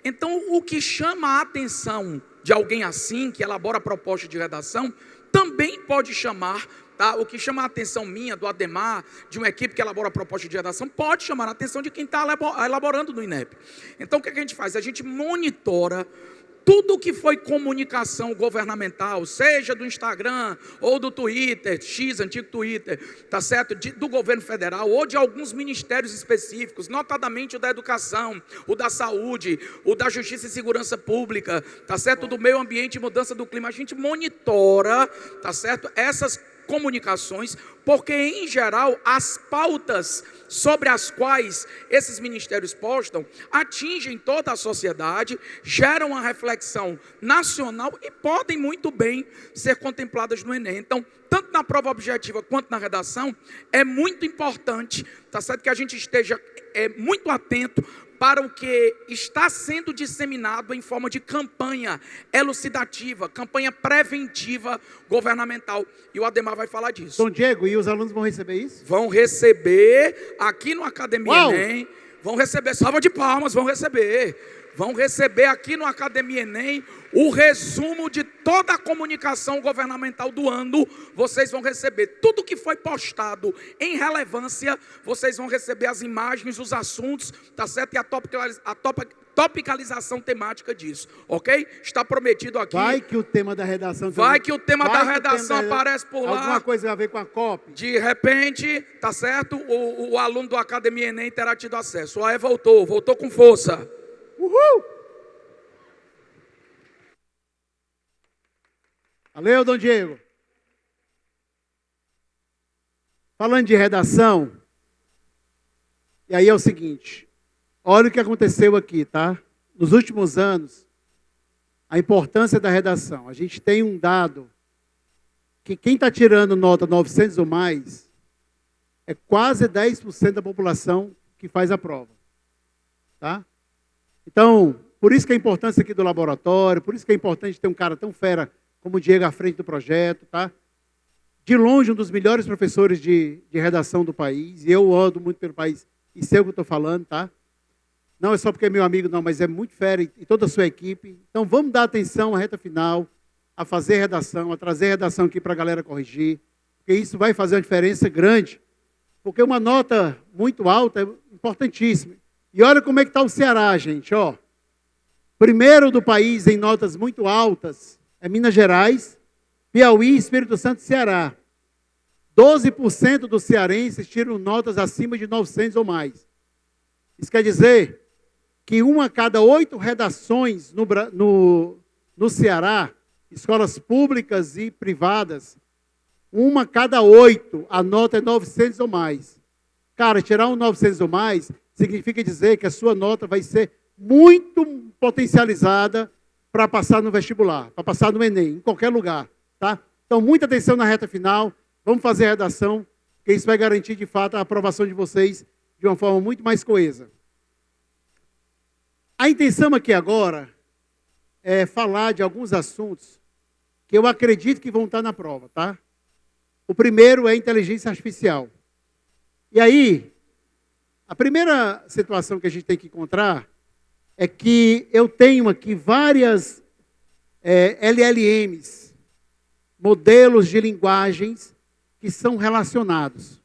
Então o que chama a atenção de alguém assim, que elabora a proposta de redação, também pode chamar, tá? O que chama a atenção minha, do Ademar, de uma equipe que elabora a proposta de redação, pode chamar a atenção de quem está elaborando no INEP. Então o que a gente faz? A gente monitora tudo que foi comunicação governamental, seja do Instagram ou do Twitter, X, antigo Twitter, tá certo? Do governo federal ou de alguns ministérios específicos, notadamente o da educação, o da saúde, o da justiça e segurança pública, tá certo? Do meio ambiente e mudança do clima. A gente monitora, tá certo? Essas comunicações, porque em geral as pautas sobre as quais esses ministérios postam atingem toda a sociedade, geram uma reflexão nacional e podem muito bem ser contempladas no Enem. Então, tanto na prova objetiva quanto na redação, é muito importante, tá certo, que a gente esteja muito atento para o que está sendo disseminado em forma de campanha elucidativa, campanha preventiva governamental. E o Ademar vai falar disso. Dom Diego, e os alunos vão receber isso? Vão receber aqui no Academia Enem. Vão receber, salva de palmas, vão receber aqui no Academia Enem o resumo de toda a comunicação governamental do ano. Vocês vão receber tudo que foi postado em relevância, vocês vão receber as imagens, os assuntos, tá certo? E a topicalização temática disso, ok? Está prometido aqui. Vai que o tema da redação aparece por lá. Alguma coisa a ver com a COP. De repente, tá certo? O aluno do Academia Enem terá tido acesso. O AE voltou com força. Uhul! Valeu, Dom Diego. Falando de redação, e aí é o seguinte, olha o que aconteceu aqui, tá? Nos últimos anos, a importância da redação. A gente tem um dado que quem está tirando nota 900 ou mais é quase 10% da população que faz a prova, tá? Então, por isso que a importância aqui do laboratório, por isso que é importante ter um cara tão fera como o Diego à frente do projeto, tá? De longe, um dos melhores professores de redação do país, e eu ando muito pelo país e sei o que eu estou falando, tá? Não é só porque é meu amigo, não, mas é muito fera e toda a sua equipe. Então, vamos dar atenção à reta final, a fazer redação, a trazer redação aqui para a galera corrigir, porque isso vai fazer uma diferença grande, porque uma nota muito alta é importantíssima. E olha como é que está o Ceará, gente, ó. Primeiro do país em notas muito altas é Minas Gerais, Piauí, Espírito Santo e Ceará. 12% dos cearenses tiram notas acima de 900 ou mais. Isso quer dizer que 1 a cada 8 redações no Ceará, escolas públicas e privadas, 1 a cada 8, a nota é 900 ou mais. Cara, tirar um 900 ou mais significa dizer que a sua nota vai ser muito potencializada para passar no vestibular, para passar no Enem, em qualquer lugar, tá? Então, muita atenção na reta final, vamos fazer a redação, porque isso vai garantir, de fato, a aprovação de vocês de uma forma muito mais coesa. A intenção aqui agora é falar de alguns assuntos que eu acredito que vão estar na prova, tá? O primeiro é inteligência artificial. E aí, a primeira situação que a gente tem que encontrar é que eu tenho aqui várias LLMs, modelos de linguagens que são relacionados.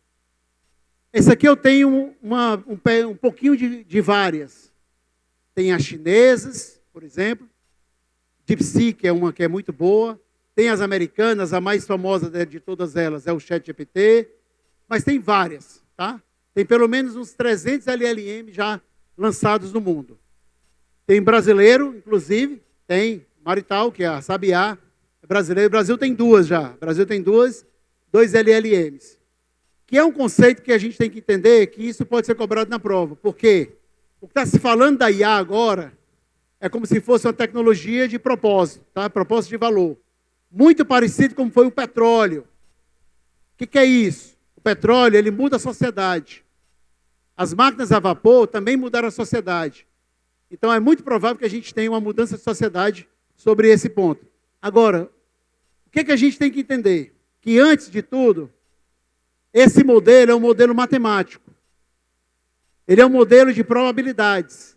Esse aqui eu tenho um pouquinho de várias. Tem as chinesas, por exemplo. DeepSeek é uma que é muito boa. Tem as americanas, a mais famosa de todas elas é o ChatGPT. Mas tem várias, tá? Tem pelo menos uns 300 LLM já lançados no mundo. Tem brasileiro, inclusive. Tem Marital, que é a Sabiá. É brasileiro. O Brasil tem duas já. O Brasil tem dois LLMs. Que é um conceito que a gente tem que entender que isso pode ser cobrado na prova. Por quê? O que está se falando da IA agora é como se fosse uma tecnologia de propósito, tá? Propósito de valor. Muito parecido como foi o petróleo. O que é isso? O petróleo, ele muda a sociedade. As máquinas a vapor também mudaram a sociedade. Então é muito provável que a gente tenha uma mudança de sociedade sobre esse ponto. Agora, o que a gente tem que entender? Que antes de tudo, esse modelo é um modelo matemático. Ele é um modelo de probabilidades.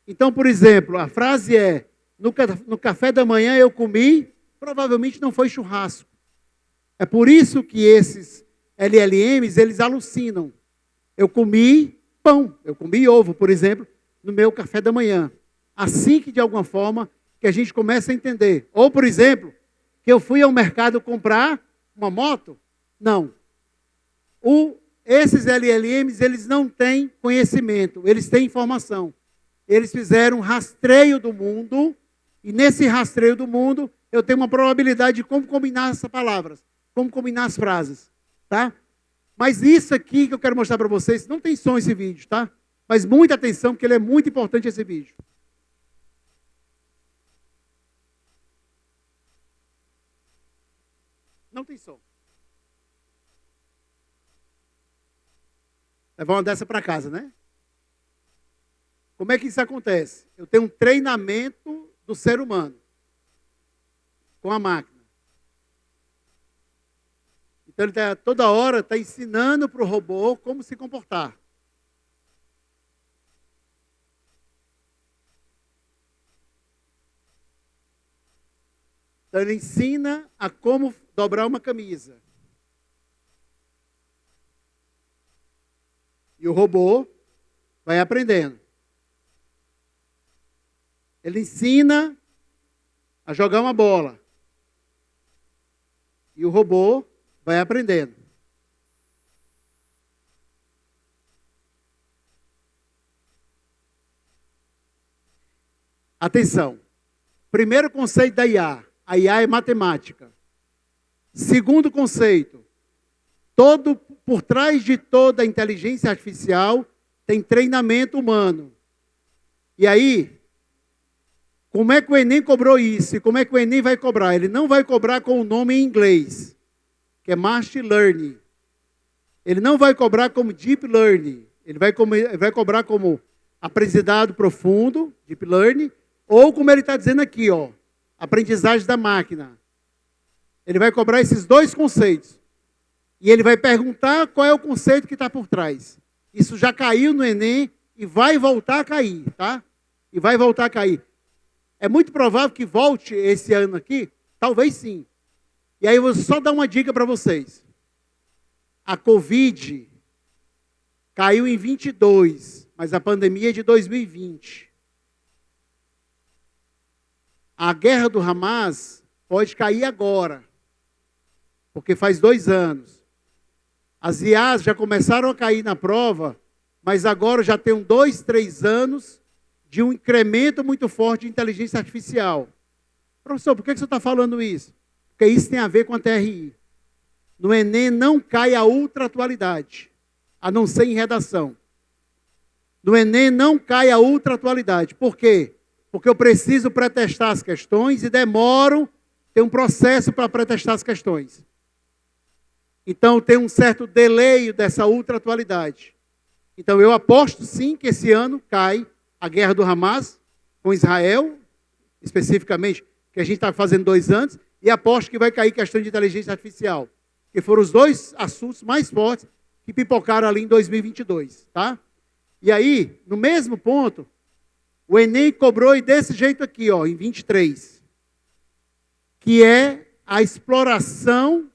Então, por exemplo, a frase é: no café da manhã eu comi, provavelmente não foi churrasco. É por isso que esses LLMs, eles alucinam. Eu comi pão, eu comi ovo, por exemplo, no meu café da manhã. Assim que, de alguma forma, que a gente começa a entender. Ou, por exemplo, que eu fui ao mercado comprar uma moto. Não. Esses LLMs, eles não têm conhecimento, eles têm informação. Eles fizeram um rastreio do mundo, e nesse rastreio do mundo, eu tenho uma probabilidade de como combinar essas palavras, como combinar as frases, tá? Mas isso aqui que eu quero mostrar para vocês, não tem som esse vídeo, tá? Mas muita atenção, porque ele é muito importante esse vídeo. Não tem som. Levar uma dessa para casa, né? Como é que isso acontece? Eu tenho um treinamento do ser humano com a máquina. Então, ele toda hora está ensinando para o robô como se comportar. Então, ele ensina a como dobrar uma camisa. E o robô vai aprendendo. Ele ensina a jogar uma bola. E o robô vai aprendendo. Atenção. Primeiro conceito da IA. A IA é matemática. Segundo conceito. Por trás de toda a inteligência artificial tem treinamento humano. E aí, como é que o Enem cobrou isso? E como é que o Enem vai cobrar? Ele não vai cobrar com o nome em inglês, que é Machine Learning. Ele não vai cobrar como Deep Learning. Ele vai cobrar como aprendizado profundo, Deep Learning, ou como ele está dizendo aqui, ó, aprendizagem da máquina. Ele vai cobrar esses dois conceitos. E ele vai perguntar qual é o conceito que está por trás. Isso já caiu no Enem e vai voltar a cair, tá? E vai voltar a cair. É muito provável que volte esse ano aqui? Talvez sim. E aí eu vou só dar uma dica para vocês. A Covid caiu em 22, mas a pandemia é de 2020. A guerra do Hamas pode cair agora, porque faz 2 anos. As IAs já começaram a cair na prova, mas agora já tem 2, 3 anos de um incremento muito forte de inteligência artificial. Professor, por que você está falando isso? Porque isso tem a ver com a TRI. No Enem não cai a ultra atualidade, a não ser em redação. No Enem não cai a ultra atualidade. Por quê? Porque eu preciso pré-testar as questões e demoro, tem um processo para pré-testar as questões. Então, tem um certo delay dessa ultra atualidade. Então, eu aposto sim que esse ano cai a guerra do Hamas com Israel, especificamente, que a gente está fazendo 2 anos, e aposto que vai cair questão de inteligência artificial, que foram os dois assuntos mais fortes que pipocaram ali em 2022, tá? E aí, no mesmo ponto, o Enem cobrou desse jeito aqui, ó, em 23, que é a exploração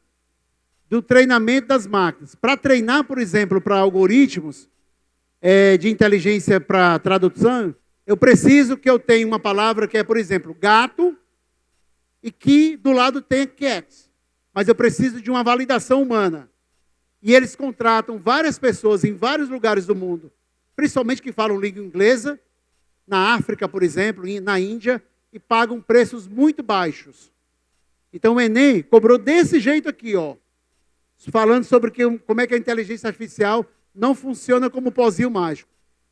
do treinamento das máquinas. Para treinar, por exemplo, para algoritmos de inteligência para tradução, eu preciso que eu tenha uma palavra que é, por exemplo, gato, e que do lado tenha cat. Mas eu preciso de uma validação humana. E eles contratam várias pessoas em vários lugares do mundo, principalmente que falam língua inglesa, na África, por exemplo, na Índia, e pagam preços muito baixos. Então o Enem cobrou desse jeito aqui, ó, falando sobre como é que a inteligência artificial não funciona como pozinho mágico.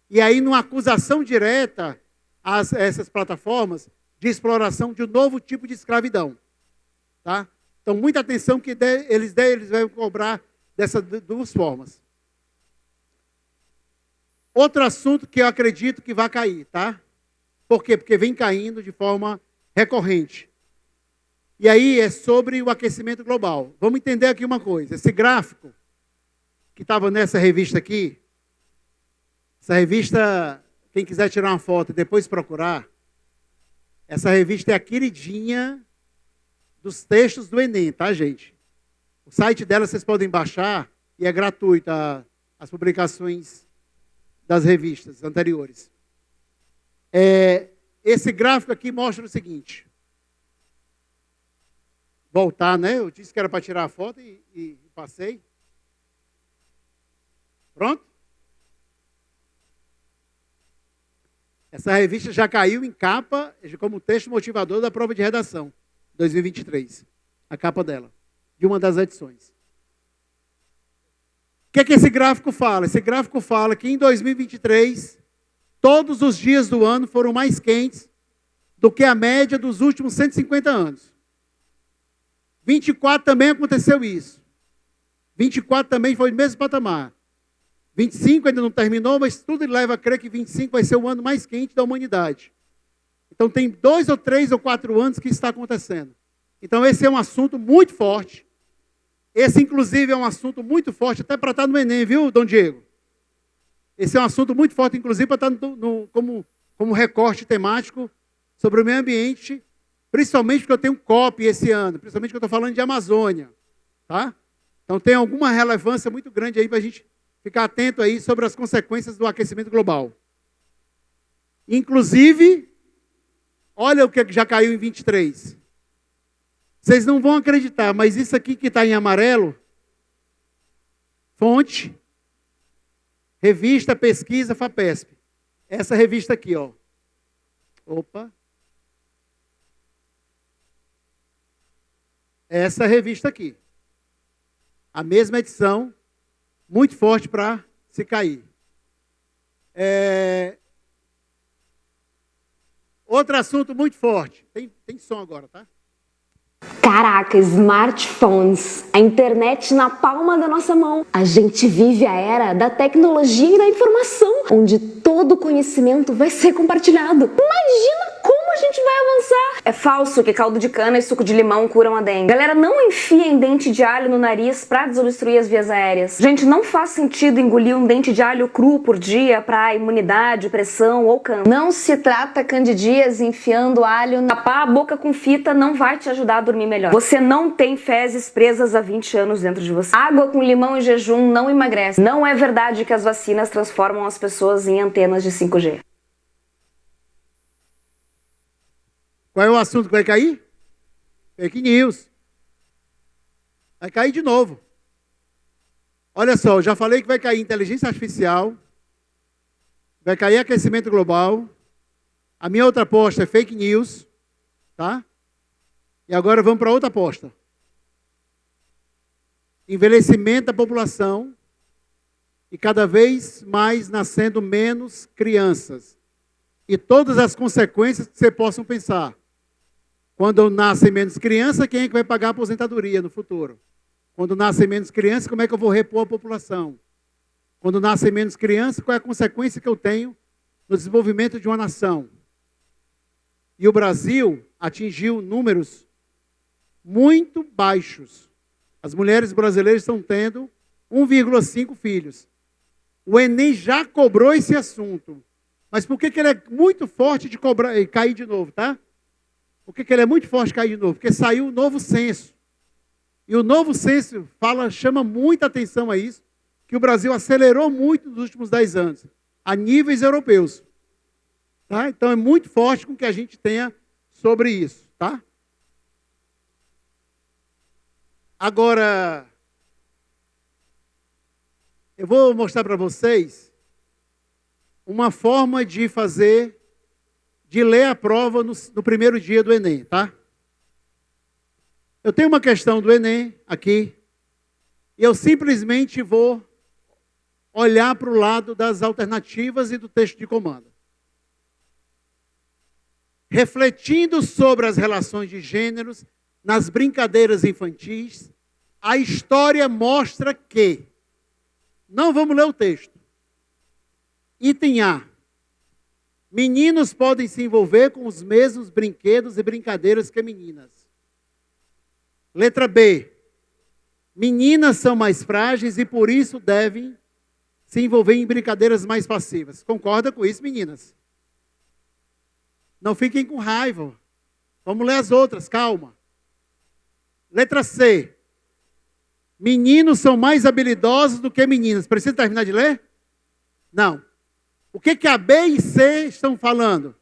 E aí, numa acusação direta a essas plataformas de exploração de um novo tipo de escravidão. Tá? Então, muita atenção que eles vão cobrar dessas duas formas. Outro assunto que eu acredito que vai cair, tá? Por quê? Porque vem caindo de forma recorrente. E aí é sobre o aquecimento global. Vamos entender aqui uma coisa. Esse gráfico que estava nessa revista aqui, essa revista, quem quiser tirar uma foto e depois procurar, essa revista é a queridinha dos textos do Enem, tá, gente? O site dela vocês podem baixar e é gratuito as publicações das revistas anteriores. Esse gráfico aqui mostra o seguinte. Voltar, né? Eu disse que era para tirar a foto e passei. Pronto? Essa revista já caiu em capa como texto motivador da prova de redação, 2023. A capa dela, de uma das edições. O que é que esse gráfico fala? Esse gráfico fala que em 2023, todos os dias do ano foram mais quentes do que a média dos últimos 150 anos. 24 também aconteceu isso. 24 também foi o mesmo patamar. 25 ainda não terminou, mas tudo leva a crer que 25 vai ser o ano mais quente da humanidade. Então tem 2 ou 3 ou 4 anos que isso está acontecendo. Então esse é um assunto muito forte. Esse, inclusive, é um assunto muito forte, até para estar no Enem, viu, Dom Diego? Esse é um assunto muito forte, inclusive, para estar como recorte temático sobre o meio ambiente, principalmente porque eu tenho COP esse ano, principalmente porque eu estou falando de Amazônia. Tá? Então tem alguma relevância muito grande aí para a gente ficar atento aí sobre as consequências do aquecimento global. Inclusive, olha o que já caiu em 23. Vocês não vão acreditar, mas isso aqui que está em amarelo, fonte, revista, pesquisa, FAPESP. Essa revista aqui, ó. Opa. Essa revista aqui. A mesma edição, muito forte para se cair. Outro assunto muito forte. Tem som agora, tá? Caraca, smartphones, a internet na palma da nossa mão. A gente vive a era da tecnologia e da informação, onde todo conhecimento vai ser compartilhado. Imagina como a gente vai avançar. É falso que caldo de cana e suco de limão curam a dengue. Galera, não enfiem dente de alho no nariz pra desobstruir as vias aéreas. Gente, não faz sentido engolir um dente de alho cru por dia pra imunidade, pressão ou câncer. Não se trata candidíase enfiando alho. Tapar a boca com fita não vai te ajudar a dormir melhor. Você não tem fezes presas há 20 anos dentro de você. Água com limão e jejum não emagrece. Não é verdade que as vacinas transformam as pessoas em antenas de 5G. Qual é o assunto que vai cair? Fake news. Vai cair de novo. Olha só, eu já falei que vai cair inteligência artificial, vai cair aquecimento global. A minha outra aposta é fake news, tá? E agora vamos para outra aposta. Envelhecimento da população e cada vez mais nascendo menos crianças. E todas as consequências que você possam pensar. Quando nascem menos crianças, quem é que vai pagar a aposentadoria no futuro? Quando nascem menos crianças, como é que eu vou repor a população? Quando nascem menos crianças, qual é a consequência que eu tenho no desenvolvimento de uma nação? E o Brasil atingiu números muito baixos. As mulheres brasileiras estão tendo 1,5 filhos. O Enem já cobrou esse assunto. Mas por que ele é muito forte de cobrar e cair de novo, tá? Por que ele é muito forte de cair de novo? Porque saiu o novo censo. E o novo censo chama muita atenção a isso, que o Brasil acelerou muito nos últimos 10 anos, a níveis europeus. Tá? Então é muito forte com o que a gente tenha sobre isso. Tá? Agora, eu vou mostrar para vocês uma forma de ler a prova no primeiro dia do Enem, tá? Eu tenho uma questão do Enem aqui, e eu simplesmente vou olhar para o lado das alternativas e do texto de comando. Refletindo sobre as relações de gêneros nas brincadeiras infantis, a história mostra que... Não vamos ler o texto. Item A. Meninos podem se envolver com os mesmos brinquedos e brincadeiras que meninas. Letra B. Meninas são mais frágeis e por isso devem se envolver em brincadeiras mais passivas. Concorda com isso, meninas? Não fiquem com raiva. Vamos ler as outras, calma. Letra C. Meninos são mais habilidosos do que meninas. Precisa terminar de ler? Não. O que a B e C estão falando?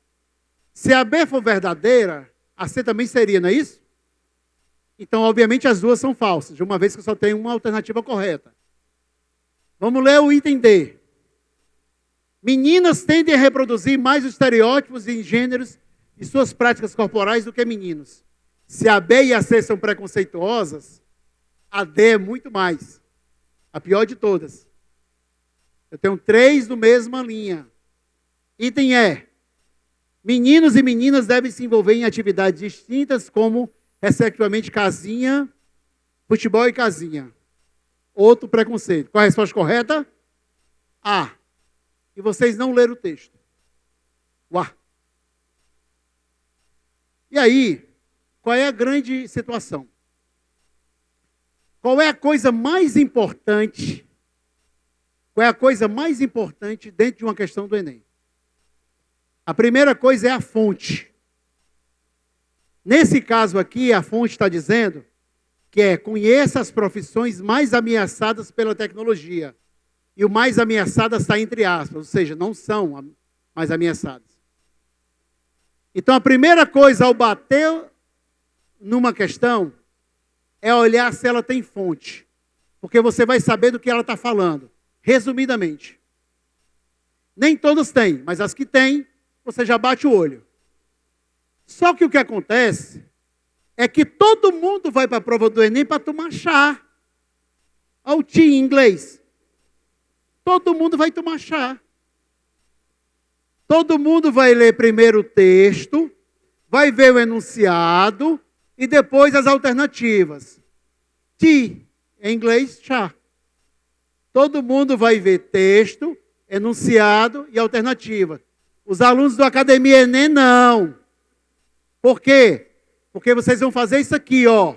Se a B for verdadeira, a C também seria, não é isso? Então, obviamente, as duas são falsas, de uma vez que eu só tenho uma alternativa correta. Vamos ler o item D. Meninas tendem a reproduzir mais os estereótipos e gêneros e suas práticas corporais do que meninos. Se a B e a C são preconceituosas, a D é muito mais. A pior de todas. Eu tenho 3 do mesma linha. Item E. Meninos e meninas devem se envolver em atividades distintas, como, respectivamente, casinha, futebol e casinha. Outro preconceito. Qual a resposta correta? A. E vocês não leram o texto. Uá. E aí, qual é a grande situação? Qual é a coisa mais importante? Qual é a coisa mais importante dentro de uma questão do Enem? A primeira coisa é a fonte. Nesse caso aqui, a fonte está dizendo que conheça as profissões mais ameaçadas pela tecnologia. E o mais ameaçadas está entre aspas, ou seja, não são mais ameaçadas. Então, a primeira coisa ao bater numa questão é olhar se ela tem fonte. Porque você vai saber do que ela está falando. Resumidamente. Nem todos têm, mas as que têm, você já bate o olho. Só que o que acontece é que todo mundo vai para a prova do Enem para tomar chá. Olha o tea em inglês. Todo mundo vai tomar chá. Todo mundo vai ler primeiro o texto, vai ver o enunciado e depois as alternativas. Tea, em inglês, chá. Todo mundo vai ver texto, enunciado e alternativa. Os alunos do Academia Enem, não. Por quê? Porque vocês vão fazer isso aqui, ó.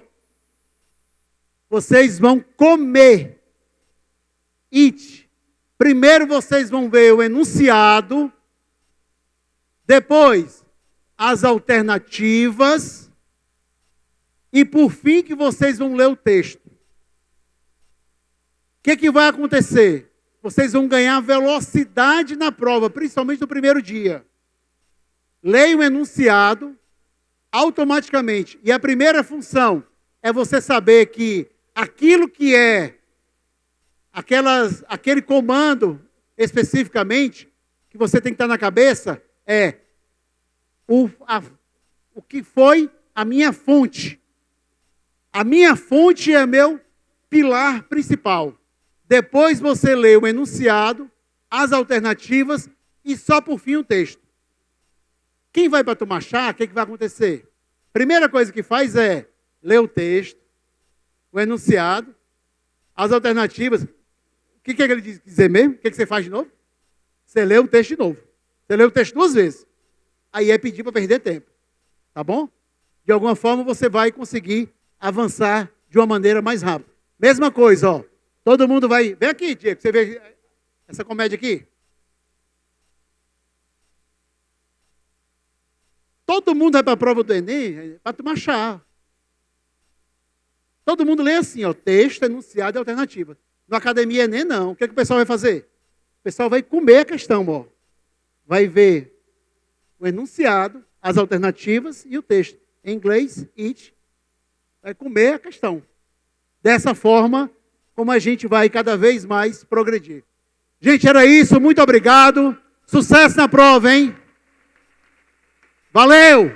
Vocês vão comer. Eat. Primeiro vocês vão ver o enunciado, depois as alternativas e por fim que vocês vão ler o texto. O que vai acontecer? Vocês vão ganhar velocidade na prova, principalmente no primeiro dia. Leia o enunciado automaticamente. E a primeira função é você saber que aquilo que é aquele comando especificamente, que você tem que estar na cabeça, é o que foi a minha fonte. A minha fonte é meu pilar principal. Depois você lê o enunciado, as alternativas e só por fim o texto. Quem vai para tomar chá, o que vai acontecer? Primeira coisa que faz é ler o texto, o enunciado, as alternativas. O que ele quis dizer mesmo? O que você faz de novo? Você lê o texto de novo. Você lê o texto 2 vezes. Aí é pedir para perder tempo. Tá bom? De alguma forma você vai conseguir avançar de uma maneira mais rápida. Mesma coisa, ó. Todo mundo vai... Vem aqui, Diego, você vê essa comédia aqui? Todo mundo vai para a prova do Enem para tomar chá. Todo mundo lê assim, ó, texto, enunciado e alternativa. Na academia Enem, não. O que o pessoal vai fazer? O pessoal vai comer a questão, ó. Vai ver o enunciado, as alternativas e o texto. Em inglês, it. Vai comer a questão. Dessa forma, como a gente vai cada vez mais progredir. Gente, era isso. Muito obrigado. Sucesso na prova, hein? Valeu!